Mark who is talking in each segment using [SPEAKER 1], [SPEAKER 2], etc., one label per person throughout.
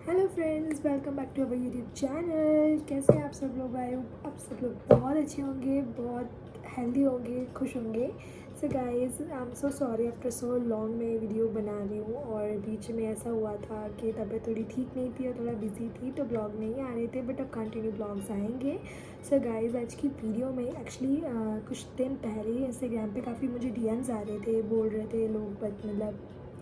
[SPEAKER 1] Hello friends, welcome back to our YouTube channel. कैसे हैं आप सब लोग? आए हो आप सब लोग बहुत अच्छे होंगे, बहुत हेल्दी होंगे, खुश होंगे। So guys, I am so sorry, after so long मैं वीडियो बना रही हूँ और बीच में ऐसा हुआ था कि तबीयत थोड़ी ठीक नहीं थी और थोड़ा बिजी थी तो ब्लॉग नहीं आ रहे थे, बट अब कंटिन्यू ब्लॉग्स आएंगे। सो गाइस, आज की वीडियो में एक्चुअली कुछ दिन पहले इंस्टाग्राम पे काफ़ी मुझे डीएम्स आ रहे थे, बोल रहे थे लोग, बट मतलब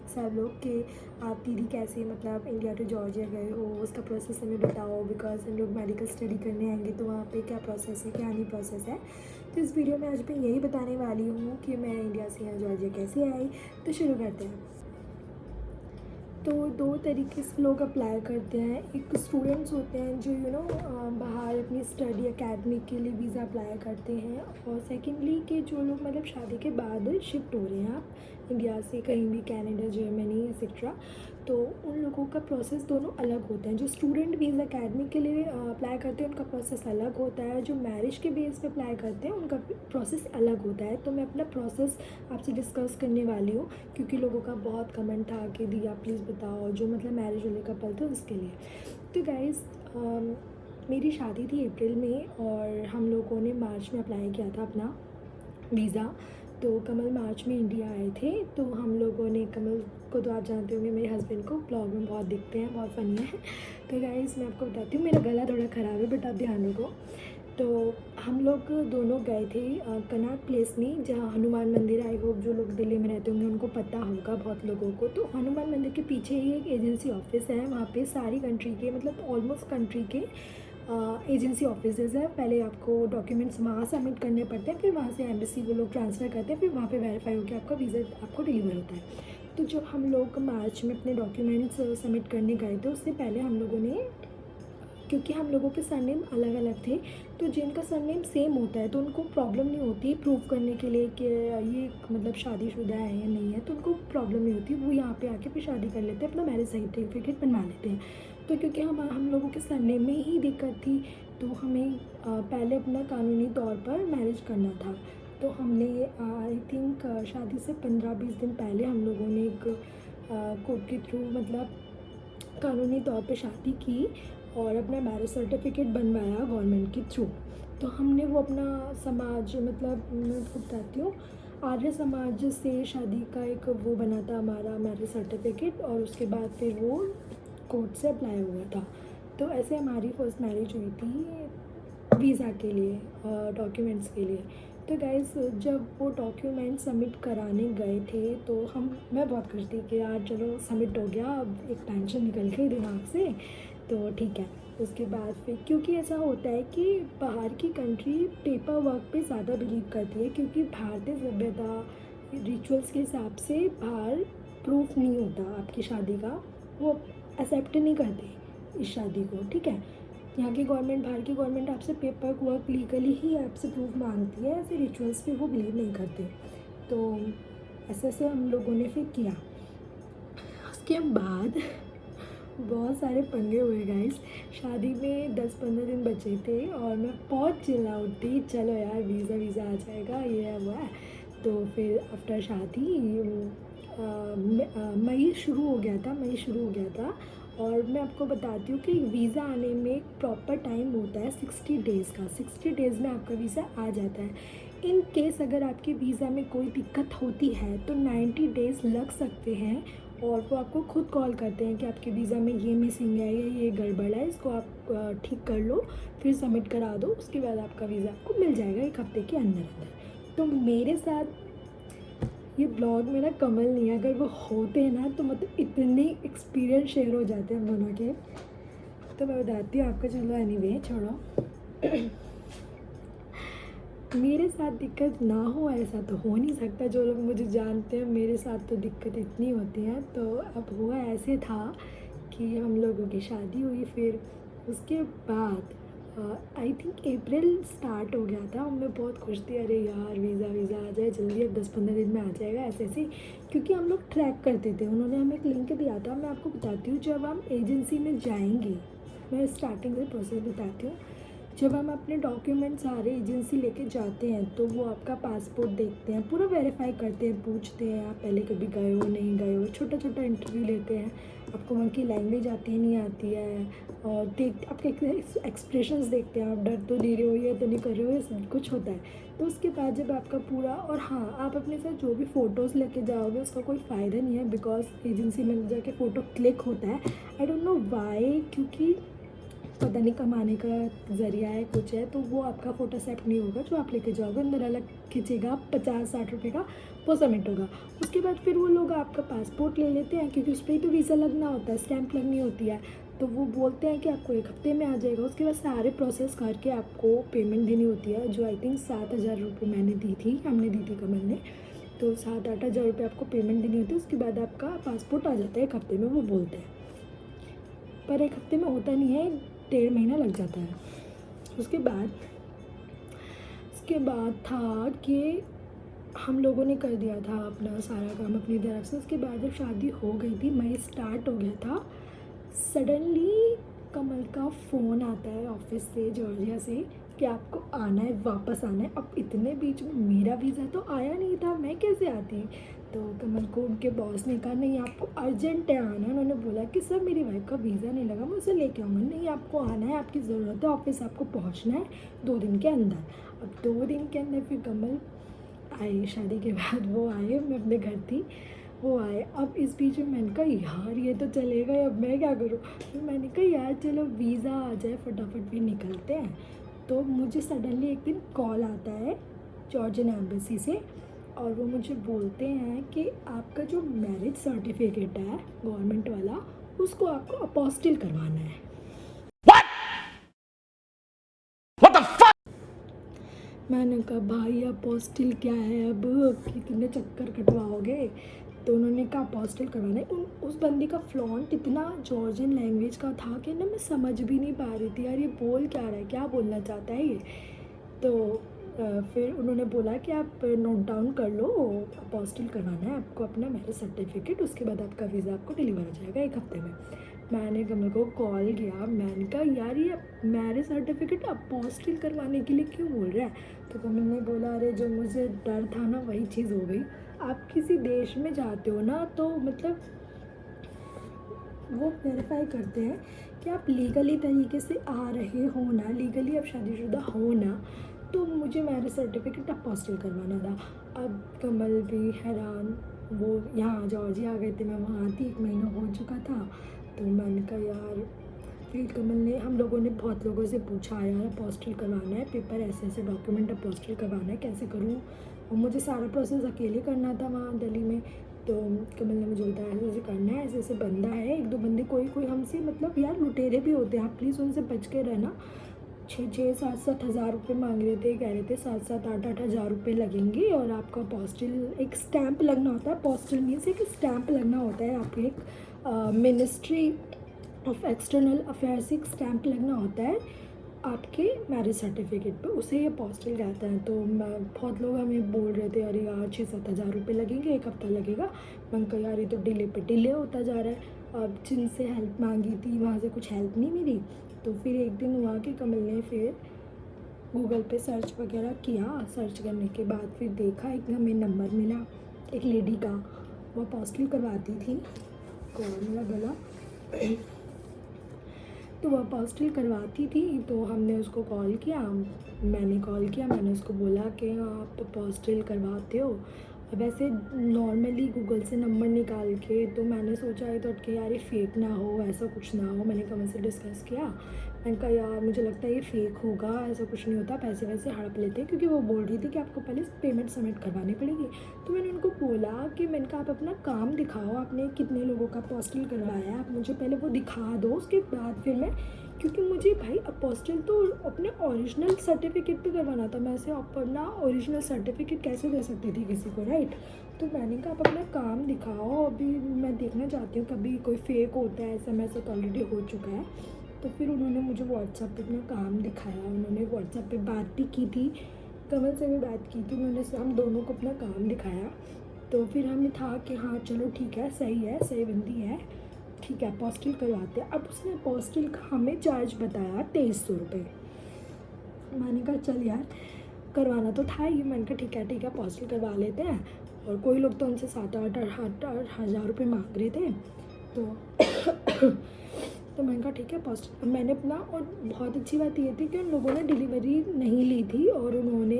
[SPEAKER 1] सब लोग कि आप दीदी कैसे मतलब इंडिया टू जॉर्जिया गए हो, उसका प्रोसेस हमें बताओ, बिकॉज हम लोग मेडिकल स्टडी करने आएंगे तो वहाँ पे क्या प्रोसेस है, क्या नहीं प्रोसेस है। तो इस वीडियो में आज मैं यही बताने वाली हूँ कि मैं इंडिया से यहाँ जॉर्जिया कैसे आई। तो शुरू करते हैं। तो दो तरीके से लोग अप्लाई करते हैं। एक स्टूडेंट्स होते हैं जो बाहर अपनी स्टडी एकेडमिक के लिए वीज़ा अप्लाई करते हैं, और सेकेंडली कि जो लोग मतलब शादी के बाद शिफ्ट हो रहे हैं आप इंडिया से कहीं भी, कनाडा, जर्मनी एक्सेट्रा। तो उन लोगों का प्रोसेस दोनों अलग होते हैं। जो स्टूडेंट वीज़ा एकेडमिक के लिए अप्लाई करते हैं उनका प्रोसेस अलग होता है, जो मैरिज के बेस पे अप्लाई करते हैं उनका प्रोसेस अलग होता है। तो मैं अपना प्रोसेस आपसे डिस्कस करने वाली हूँ, क्योंकि लोगों का बहुत कमेंट था कि दिया प्लीज़ बताओ जो मतलब मैरिज वाले कपल थे उसके लिए। तो गाइज़, मेरी शादी थी अप्रैल में और हम लोगों ने मार्च में अप्लाई किया था अपना वीज़ा। तो कमल मार्च में इंडिया आए थे, तो हम लोगों ने, कमल को तो आप जानते होंगे, मेरे हस्बैंड को ब्लॉग में बहुत दिखते हैं, बहुत फ़नी है। तो गाइस, मैं आपको बताती हूँ, मेरा गला थोड़ा ख़राब है बट आप ध्यान रखो। तो हम लोग दोनों गए थे कनॉट प्लेस में, जहाँ हनुमान मंदिर, आई होप जो लोग दिल्ली में रहते होंगे उनको पता होगा बहुत लोगों को। तो हनुमान मंदिर के पीछे ही एक एजेंसी ऑफिस है, वहाँ पे सारी कंट्री के मतलब ऑलमोस्ट कंट्री के एजेंसी ऑफिसेज है। पहले आपको डॉक्यूमेंट्स वहाँ सबमिट करने पड़ते हैं, फिर वहाँ से एम्बेसी वो लोग ट्रांसफ़र करते हैं, फिर वहाँ पे वेरीफाई होकर आपका वीज़ा आपको डिलीवर होता है। तो जब हम लोग मार्च में अपने डॉक्यूमेंट्स सबमिट करने गए थे, उससे पहले हम लोगों ने, क्योंकि हम लोगों के सरनेम अलग अलग थे, तो जिनका सरनेम सेम होता है तो उनको प्रॉब्लम नहीं होती प्रूव करने के लिए कि ये मतलब शादीशुदा है या नहीं है, तो उनको प्रॉब्लम नहीं होती। वो यहाँ पे आके फिर शादी कर लेते हैं, अपना मैरिज सर्टिफिकेट बनवा लेते हैं। तो क्योंकि हम लोगों के सरनेम में ही दिक्कत थी, तो हमें पहले अपना कानूनी तौर पर मैरिज करना था। तो हमने आई थिंक शादी से 15-20 दिन पहले हम लोगों ने एक कोर्ट के थ्रू मतलब कानूनी तौर पे शादी की और अपना मैरिज सर्टिफिकेट बनवाया गवर्नमेंट के थ्रू। तो हमने वो अपना समाज मतलब मैं आपको बताती हूँ, आर्य समाज से शादी का एक वो बना था हमारा मैरिज सर्टिफिकेट, और उसके बाद फिर वो कोर्ट से अप्लाई हुआ था। तो ऐसे हमारी फर्स्ट मैरिज हुई थी वीज़ा के लिए, डॉक्यूमेंट्स के लिए। तो गाइस, जब वो डॉक्यूमेंट सबमिट कराने गए थे तो मैं बहुत खुश थी कि यार चलो सबमिट हो गया, अब एक टेंशन निकल गई दिमाग से, तो ठीक है। उसके बाद फिर क्योंकि ऐसा होता है कि बाहर की कंट्री पेपर वर्क पे ज़्यादा बिलीव करती है, क्योंकि भारतीय सभ्यता रिचुअल्स के हिसाब से बाहर प्रूफ नहीं होता आपकी शादी का, वो एक्सेप्ट नहीं करते इस शादी को, ठीक है। यहाँ की गवर्नमेंट, बाहर की गवर्नमेंट आपसे पेपर वर्क लीगली ही आपसे प्रूफ मांगती है, ऐसे रिचुअल्स पे वो बिलीव नहीं करते। तो ऐसे ऐसे हम लोगों ने फिर किया। उसके बाद बहुत सारे पंगे हुए गाइस। शादी में 10-15 दिन बचे थे और मैं बहुत चिल्ला उठी, चलो यार वीज़ा वीज़ा आ जाएगा, ये है वो है। तो फिर आफ्टर शादी मई शुरू हो गया था, और मैं आपको बताती हूँ कि वीज़ा आने में एक प्रॉपर टाइम होता है 60 डेज़ का। 60 डेज़ में आपका वीज़ा आ जाता है। इन केस अगर आपके वीज़ा में कोई दिक्कत होती है तो 90 डेज़ लग सकते हैं, और वो आपको खुद कॉल करते हैं कि आपके वीज़ा में ये मिसिंग है या ये गड़बड़ है, इसको आप ठीक कर लो, फिर सबमिट करा दो, उसके बाद आपका वीज़ा आपको मिल जाएगा 1 हफ्ते के अंदर अंदर। तो मेरे साथ ये ब्लॉग में ना कमल नहीं है, अगर वो होते हैं ना तो मतलब इतने एक्सपीरियंस शेयर हो जाते हैं हम दोनों के। तो मैं बताती हूँ आपको, चलो एनीवे छोड़ो। मेरे साथ दिक्कत ना हो ऐसा तो हो नहीं सकता, जो लोग मुझे जानते हैं मेरे साथ तो दिक्कत इतनी होती है। तो अब हुआ ऐसे था कि हम लोगों की शादी हुई, फिर उसके बाद आई थिंक अप्रैल स्टार्ट हो गया था, मैं बहुत खुश थी, अरे यार वीज़ा वीज़ा आ जाए जल्दी, अब 10-15 दिन में आ जाएगा ऐसे ऐसे। क्योंकि हम लोग ट्रैक करते थे, उन्होंने हमें एक लिंक दिया था, मैं आपको बताती हूँ। जब हम एजेंसी में जाएंगे, मैं स्टार्टिंग से प्रोसेस बताती हूँ। जब हम अपने डॉक्यूमेंट सारे एजेंसी लेके जाते हैं तो वो आपका पासपोर्ट देखते हैं, पूरा वेरीफाई करते हैं, पूछते हैं आप पहले कभी गए हो नहीं गए हो, छोटा छोटा इंटरव्यू लेते हैं। आपको वहाँ की लैंग्वेज आती है नहीं आती है, और देख आपके एक्सप्रेशंस देखते हैं, आप डर तो नहीं रहे हो, ये तो नहीं कर रहे हो, ये सब कुछ होता है। तो उसके बाद जब आपका पूरा, और हाँ, आप अपने साथ जो भी फ़ोटोज़ लेके जाओगे उसका कोई फ़ायदा नहीं है, बिकॉज एजेंसी में जाके फ़ोटो क्लिक होता है। आई डोंट नो वाई, क्योंकि पता नहीं कमाने का ज़रिया है, कुछ है, तो वो आपका फ़ोटो सेट नहीं होगा जो आप लेके जाओगे, अंदर अलग खींचेगा 50-60 रुपये का, वो सबमिट होगा। उसके बाद फिर वो लोग आपका पासपोर्ट ले लेते हैं, क्योंकि उस पर ही तो वीज़ा लगना होता है, स्टैंप लगनी होती है, तो वो बोलते हैं कि आपको 1 हफ्ते में आ जाएगा। उसके बाद सारे प्रोसेस करके आपको पेमेंट देनी होती है, जो आई थिंक 7,000 रुपये मैंने दी थी, हमने दी थी कमल ने। तो 7-8 हज़ार रुपये आपको पेमेंट देनी होती है। उसके बाद आपका पासपोर्ट आ जाता है 1 हफ्ते में, वो बोलते हैं, पर 1 हफ्ते में होता नहीं है, 1.5 महीना लग जाता है। उसके बाद था कि हम लोगों ने कर दिया था अपना सारा काम अपनी तरफ से। उसके बाद जब शादी हो गई थी, मई स्टार्ट हो गया था, सडनली कमल का फ़ोन आता है ऑफिस से, जॉर्जिया से, कि आपको आना है, वापस आना है। अब इतने बीच में मेरा वीज़ा तो आया नहीं था, मैं कैसे आती? तो कमल को उनके बॉस ने कहा, नहीं आपको अर्जेंट है आना। उन्होंने बोला कि सर मेरी वाइफ का वीज़ा नहीं लगा, मैं उसे लेके आऊँगा। नहीं, आपको आना है, आपकी ज़रूरत है, ऑफिस आपको पहुँचना है 2 दिन के अंदर। अब 2 दिन के अंदर फिर कमल आए, शादी के बाद वो आए, मैं अपने घर थी, वो आए। अब इस बीच में मैंने कहा यार ये तो चलेगा, अब मैं क्या करूँ? फिर मैंने कहा यार चलो वीज़ा आ जाए फटाफट, फिर निकलते हैं। तो मुझे सडनली एक दिन कॉल आता है जॉर्जियन एम्बेसी से, और वो मुझे बोलते हैं कि आपका जो मैरिज सर्टिफिकेट है गवर्नमेंट वाला, उसको आपको अपोस्टिल करवाना है। मैंने कहा भाई अपोस्टिल क्या है, अब कितने चक्कर कटवाओगे? तो उन्होंने कहा अपोस्टिल करवाना है। उस बंदी का फ्लॉन्ट इतना जॉर्जियन लैंग्वेज का था कि ना मैं समझ भी नहीं पा रही थी, यार ये बोल क्या रहा है, क्या बोलना चाहता है ये। तो फिर उन्होंने बोला कि आप नोट डाउन कर लो, अपोस्टिल करवाना है आपको अपना मैरिज सर्टिफिकेट, उसके बाद आपका वीज़ा आपको डिलीवर हो जाएगा 1 हफ्ते में। मैंने कमल को कॉल किया, मैंने कहा यार ये मैरिज सर्टिफिकेट अपोस्टिल करवाने के लिए क्यों बोल रहा है? तो कमल ने बोला, अरे जो मुझे डर था ना वही चीज़ हो गई। आप किसी देश में जाते हो ना, तो मतलब वो वेरीफाई करते हैं कि आप लीगली तरीके से आ रहे हो ना, लीगली आप शादीशुदा हो ना। तो मुझे मैरिज सर्टिफिकेट अपोस्टिल करवाना था। अब कमल भी हैरान, वो यहाँ जॉर्जिया आ गए थे, मैं वहाँ थी, 1 महीना हो चुका था। तो मैंने कहा यार, फिर कमल ने, हम लोगों ने बहुत लोगों से पूछा यार अपोस्टिल करवाना है, पेपर ऐसे ऐसे डॉक्यूमेंट अपोस्टिल करवाना है, कैसे करूँ? और मुझे सारा प्रोसेस अकेले करना था वहाँ दिल्ली में। तो कमल ने मुझे बताया ऐसे ऐसे करना है, ऐसे ऐसे बंदा है, 1-2 बंदे कोई हमसे, मतलब यार लुटेरे भी होते हैं, आप प्लीज़ उनसे बच के रहना। 6-7 हज़ार रुपये मांग रहे थे, कह रहे थे 7-8 हज़ार रुपये लगेंगे, और आपका अपोस्टिल एक स्टैंप लगना होता है। अपोस्टिल मीन्स एक स्टैंप लगना होता है, आपके एक मिनिस्ट्री ऑफ एक्सटर्नल अफेयर्स से एक स्टैंप लगना होता है आपके मैरिज सर्टिफिकेट पे, उसे ही अपोस्टिल कहते हैं। तो मैं, बहुत लोग हमें बोल रहे थे अरे यार 6-7 हज़ार रुपये लगेंगे, 1 हफ्ता लगेगा। मैंने कहा यार ये तो डिले पे डिले होता जा रहा है। अब जिनसे हेल्प मांगी थी वहाँ से कुछ हेल्प नहीं मिली। तो फिर एक दिन हुआ कि कमल ने फिर गूगल पे सर्च वगैरह किया, सर्च करने के बाद फिर देखा, एक हमें नंबर मिला एक लेडी का, वो अपोस्टिल करवाती थी। कौन मेरा गला तो वो अपोस्टिल करवाती थी। तो हमने उसको कॉल किया, मैंने उसको बोला कि आप अपोस्टिल करवाते हो? अब ऐसे नॉर्मली गूगल से नंबर निकाल के, तो मैंने सोचा ये तो कि यार ये फेक ना हो, ऐसा कुछ ना हो। मैंने कमल से डिस्कस किया, मैंने कहा यार मुझे लगता है ये फ़ेक होगा, ऐसा कुछ नहीं होता, पैसे वैसे हड़प लेते हैं, क्योंकि वो बोल रही थी कि आपको पहले पेमेंट सबमिट करवानी पड़ेगी। तो मैंने उनको बोला कि मैंने कहा आप अपना काम दिखाओ, आपने कितने लोगों का अपोस्टिल करवाया है, आप मुझे पहले वो दिखा दो, उसके बाद फिर मैं, क्योंकि मुझे भाई अपोस्टिल तो अपने ओरिजिनल सर्टिफिकेट पे करवाना था, मैं ऐसे अपना ओरिजिनल सर्टिफिकेट कैसे दे सकती थी किसी को, राइट? तो मैंने कहा आप अपना काम दिखाओ, अभी मैं देखना चाहती हूँ कभी कोई फेक होता है, ऐसा मेरे साथ ऑलरेडी हो चुका है। तो फिर उन्होंने मुझे व्हाट्सएप पे अपना काम दिखाया, उन्होंने व्हाट्सएप पे बात भी की थी, कमल से भी बात की थी, उन्होंने हम दोनों को अपना काम दिखाया। तो फिर हमें था कि हाँ चलो ठीक है, सही बंदी है, ठीक है अपोस्टिल करवाते हैं। अब उसने अपोस्टिल का हमें चार्ज बताया 2300 रुपये। मैंने कहा चल यार करवाना तो था ही, मैंने कहा ठीक है अपोस्टिल करवा लेते हैं। और कोई लोग तो उनसे 7-8 हज़ार रुपये मांग रहे थे। तो तो मैंने कहा ठीक है पॉजिटिव। मैंने अपना, और बहुत अच्छी बात ये थी कि उन लोगों ने डिलीवरी नहीं ली थी और उन्होंने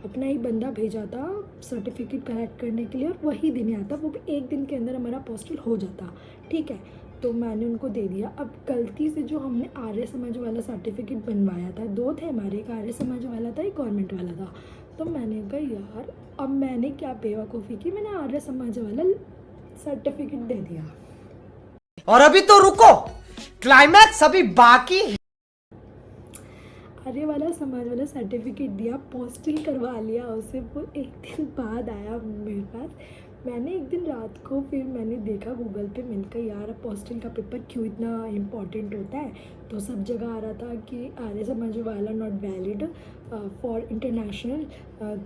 [SPEAKER 1] अपना ही बंदा भेजा था सर्टिफिकेट कलेक्ट करने के लिए, और वही दिन आता, वो भी एक दिन के अंदर हमारा पॉजिटिव हो जाता। ठीक है, तो मैंने उनको दे दिया। अब गलती से जो हमने आर्य समाज वाला सर्टिफिकेट बनवाया था, 2 थे हमारे, एक आर्य समाज वाला था, एक गवर्नमेंट वाला था। तो मैंने कहा यार अब मैंने क्या बेवकूफ़ी की, मैंने आर्य समाज वाला सर्टिफिकेट दे दिया।
[SPEAKER 2] और अभी तो रुको, क्लाइमैक्स अभी बाकी है।
[SPEAKER 1] आर्य वाला समाज वाला सर्टिफिकेट दिया, पोस्टिंग करवा लिया उसे। वो एक दिन बाद आया मेरे पास। मैंने एक दिन रात को फिर मैंने देखा गूगल पे, मैंने कहा यार पोस्टिंग का पेपर क्यों इतना इम्पोर्टेंट होता है। तो सब जगह आ रहा था कि आर्य समाज वाला नॉट वैलिड फॉर इंटरनेशनल।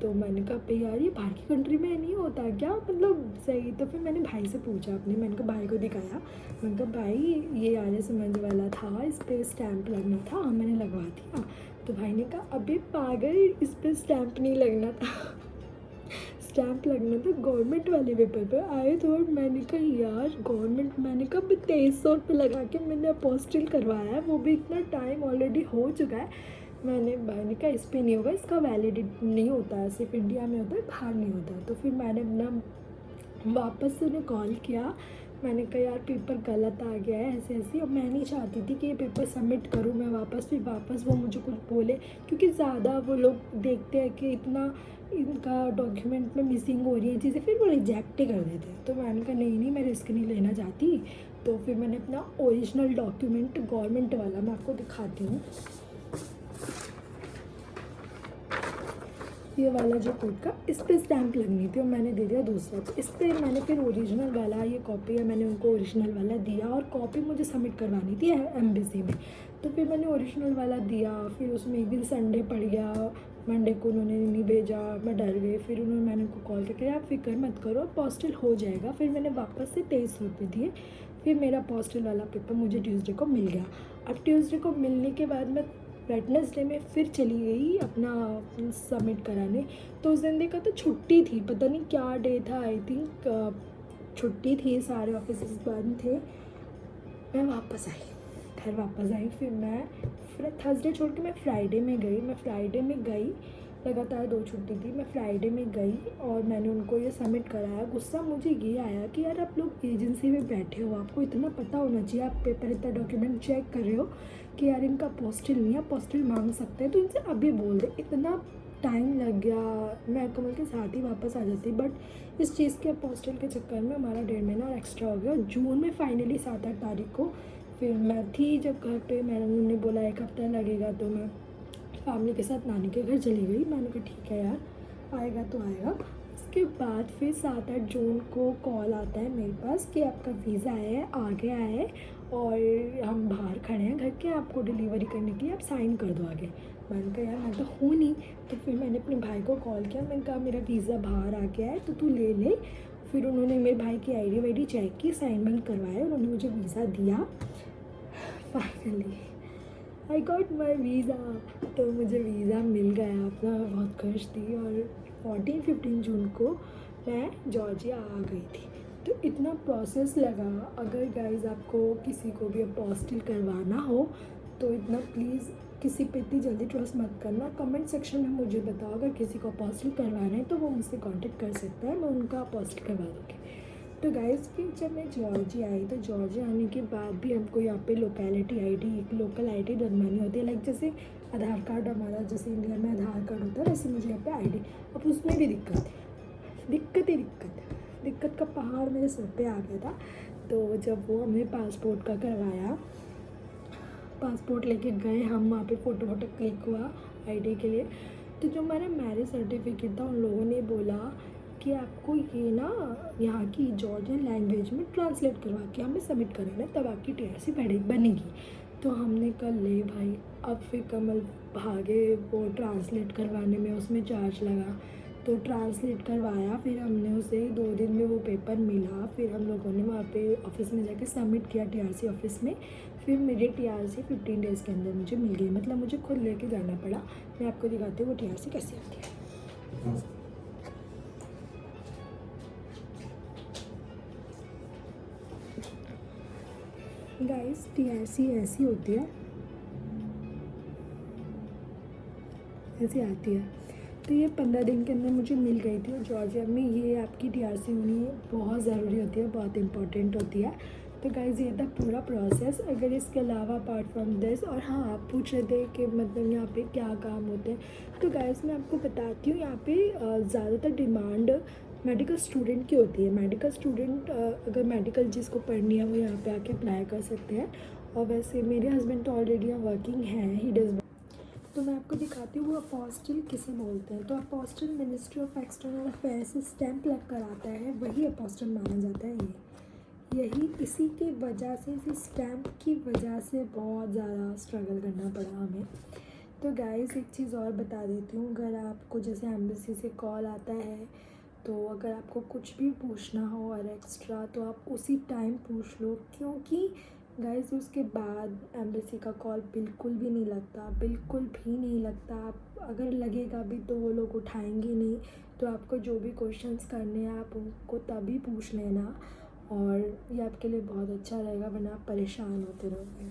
[SPEAKER 1] तो मैंने कहा पे यार ये बाहर की कंट्री में नहीं होता क्या, मतलब सही। तो फिर मैंने भाई से पूछा अपने, मैंने कहा भाई को दिखाया, मैंने कहा भाई ये आर्य समाज वाला था, इस पर स्टैंप लगना था, हाँ मैंने लगवा दिया। तो भाई ने कहा अबे पागल, इस पर स्टैंप नहीं लगना था स्टैंप लगना था गवर्नमेंट वाले पेपर पे आए तो। और मैंने कहा यार गवर्नमेंट, मैंने कहा 2300 रुपये लगा के मैंने अपोस्टिल करवाया है, वो भी इतना टाइम ऑलरेडी हो चुका है। मैंने भाई ने कहा इस पर नहीं होगा, इसका वैलिडिटी नहीं होता है, सिर्फ इंडिया में होता है, बाहर नहीं होता। तो फिर मैंने अपना वापस से उन्हें कॉल किया, मैंने कहा यार पेपर गलत आ गया है ऐसे ऐसे। अब मैं नहीं चाहती थी कि ये पेपर सबमिट करूँ मैं वापस, फिर वापस वो मुझे कुछ बोले, क्योंकि ज़्यादा वो लोग देखते हैं कि इतना इनका डॉक्यूमेंट में मिसिंग हो रही है चीज़ें, फिर वो रिजेक्ट ही कर देते हैं। तो मैंने कहा नहीं मैं रिस्क नहीं लेना चाहती। तो फिर मैंने अपना ओरिजिनल डॉक्यूमेंट गवर्नमेंट वाला, मैं आपको दिखाती हूँ, ये वाला जो कोड का, इस पर स्टैंप लगनी थी और मैंने दे दिया दूसरा। तो इस पर मैंने फिर ओरिजिनल वाला, ये कॉपी है, मैंने उनको ओरिजिनल वाला दिया, और कॉपी मुझे सबमिट करवानी थी एम्बेसी में। तो फिर मैंने ओरिजिनल वाला दिया। फिर उसमें एक दिन संडे पड़ गया, मंडे को उन्होंने नहीं भेजा, मैं डर गई। फिर मैंने उनको कॉल करके आप फिक्र मत करो पोस्टल हो जाएगा। फिर मैंने वापस से 2300 रुपये दिए। फिर मेरा पोस्टल वाला पेपर मुझे ट्यूसडे को मिल गया। अब ट्यूसडे को मिलने के बाद मैं वेडनेसडे में फिर चली गई अपना सबमिट कराने। तो उस दिन देखा तो छुट्टी थी, पता नहीं क्या डे था, आई थिंक छुट्टी थी, सारे ऑफिस बंद थे। मैं वापस आई, घर वापस आई। फिर मैं थर्सडे छोड़ के मैं फ्राइडे में गई। लगातार 2 छुट्टी थी, मैं फ्राइडे में गई और मैंने उनको ये सबमिट कराया। गुस्सा मुझे ये आया कि यार आप लोग एजेंसी में बैठे हो, आपको इतना पता होना चाहिए, आप पेपर इतना डॉक्यूमेंट चेक कर रहे हो कि यार इनका पोस्टल नहीं है, पोस्टल मांग सकते हैं, तो इनसे अभी बोल दे। इतना टाइम लग गया, मैं कमल के साथ ही वापस आ जाती, बट इस चीज़ के पोस्टल के चक्कर में हमारा 1.5 महीना और एक्स्ट्रा हो गया। जून में फाइनली 7-8 तारीख को फिर मैं थी जब घर पे, मैंने बोला 1 हफ्ता लगेगा, तो मैं फैमिली के साथ नानी के घर चली गई। मैंने कहा ठीक है यार आएगा तो आएगा। उसके बाद फिर 7-8 जून को कॉल आता है मेरे पास कि आपका वीज़ा है, आ गया है और हम बाहर खड़े हैं घर के, आपको डिलीवरी करने के लिए, आप साइन कर दो आगे। मैंने कहा यार मैं तो हूँ नहीं। तो फिर मैंने अपने भाई को कॉल किया, मैंने कहा मेरा वीज़ा बाहर आ गया है तो तू ले ले। फिर उन्होंने मेरे भाई की आईडी वाईडी चेक की, साइनमेंट करवाया, उन्होंने मुझे वीज़ा दिया। Finally I got my visa. तो मुझे वीज़ा मिल गया अपना, बहुत खुश थी। और 14-15 जून को मैं जॉर्जिया आ गई थी। तो इतना प्रोसेस लगा। अगर गाइज आपको किसी को भी अपोस्टिल करवाना हो तो इतना प्लीज़ किसी पे इतनी जल्दी ट्रस्ट मत करना। कमेंट सेक्शन में मुझे बताओ अगर किसी को अपोस्टिल करवाना है तो वो मुझसे कांटेक्ट कर सकता है, मैं उनका अपोस्टिल करवा दूँगी। तो गाइस फिर जब मैं जॉर्जिया आई तो जॉर्जिया आने के बाद भी हमको यहाँ पे लोकेलिटी आईडी, एक लोकल आईडी बनवानी होती है। लाइक जैसे आधार कार्ड हमारा, जैसे इंडिया में आधार कार्ड होता है वैसे मुझे यहाँ पे आईडी। अब उसमें भी दिक्कत का पहाड़ मेरे सर पे आ गया था। तो जब वो हमने पासपोर्ट का करवाया, पासपोर्ट लेके गए हम, वहाँ पे फ़ोटो क्लिक हुआ आईडी के लिए। तो जो हमारा मैरिज सर्टिफिकेट था उन लोगों ने बोला कि आपको ये ना यहाँ की जॉर्जियन लैंग्वेज में ट्रांसलेट करवा के हमें सबमिट कराना है, तब आपकी TRC बनेगी। तो हमने कहा ले भाई, अब फिर कमल भागे वो ट्रांसलेट करवाने में, उसमें चार्ज लगा। तो ट्रांसलेट करवाया, फिर हमने उसे 2 दिन में वो पेपर मिला। फिर हम लोगों ने वहाँ पे ऑफिस में जाके सबमिट किया TRC ऑफिस में। फिर मेरी TRC 15 डेज़ के अंदर मुझे मिल गई, मतलब मुझे खुद लेके जाना पड़ा। मैं आपको दिखाती हूँ वो TRC कैसे आती है। गाइस टीआरसी ऐसी होती है, ऐसी आती है। तो ये 15 दिन के अंदर मुझे मिल गई थी। और जॉर्जिया में ये आपकी टीआरसी होनी बहुत ज़रूरी होती है, बहुत इंपॉर्टेंट होती है। तो गाइस ये था पूरा प्रोसेस। अगर इसके अलावा अपार्ट फ्रॉम दिस, और हाँ आप पूछ रहे थे कि मतलब यहाँ पे क्या काम होते हैं, तो गाइस मैं आपको बताती हूँ। यहाँ पे ज़्यादातर डिमांड मेडिकल स्टूडेंट की होती है। मेडिकल स्टूडेंट अगर मेडिकल जिसको पढ़नी है वो यहाँ पे आके अप्लाई कर सकते हैं। और वैसे मेरे हस्बैंड तो ऑलरेडी यहाँ वर्किंग हैं, ही डज। तो मैं आपको दिखाती हूँ वो अपोस्टल किसे बोलते हैं। तो apostle ministry of external affairs से स्टैंप लग कर आता है, वही अपोस्टल माना जाता है। यही इसी की वजह से, इसी स्टैंप की वजह से बहुत ज़्यादा स्ट्रगल करना पड़ा हमें। तो गाइस एक चीज़ और बता देती हूँ, अगर आपको जैसे एम्बेसी से कॉल आता है, तो अगर आपको कुछ भी पूछना हो और एक्स्ट्रा, तो आप उसी टाइम पूछ लो। क्योंकि गाइस उसके बाद एम्बेसी का कॉल बिल्कुल भी नहीं लगता, बिल्कुल भी नहीं लगता। आप अगर लगेगा भी तो वो लोग उठाएंगे नहीं। तो आपको जो भी क्वेश्चंस करने हैं आप उनको तभी पूछ लेना, और ये आपके लिए बहुत अच्छा रहेगा, वरना आप परेशान होते रहोगे।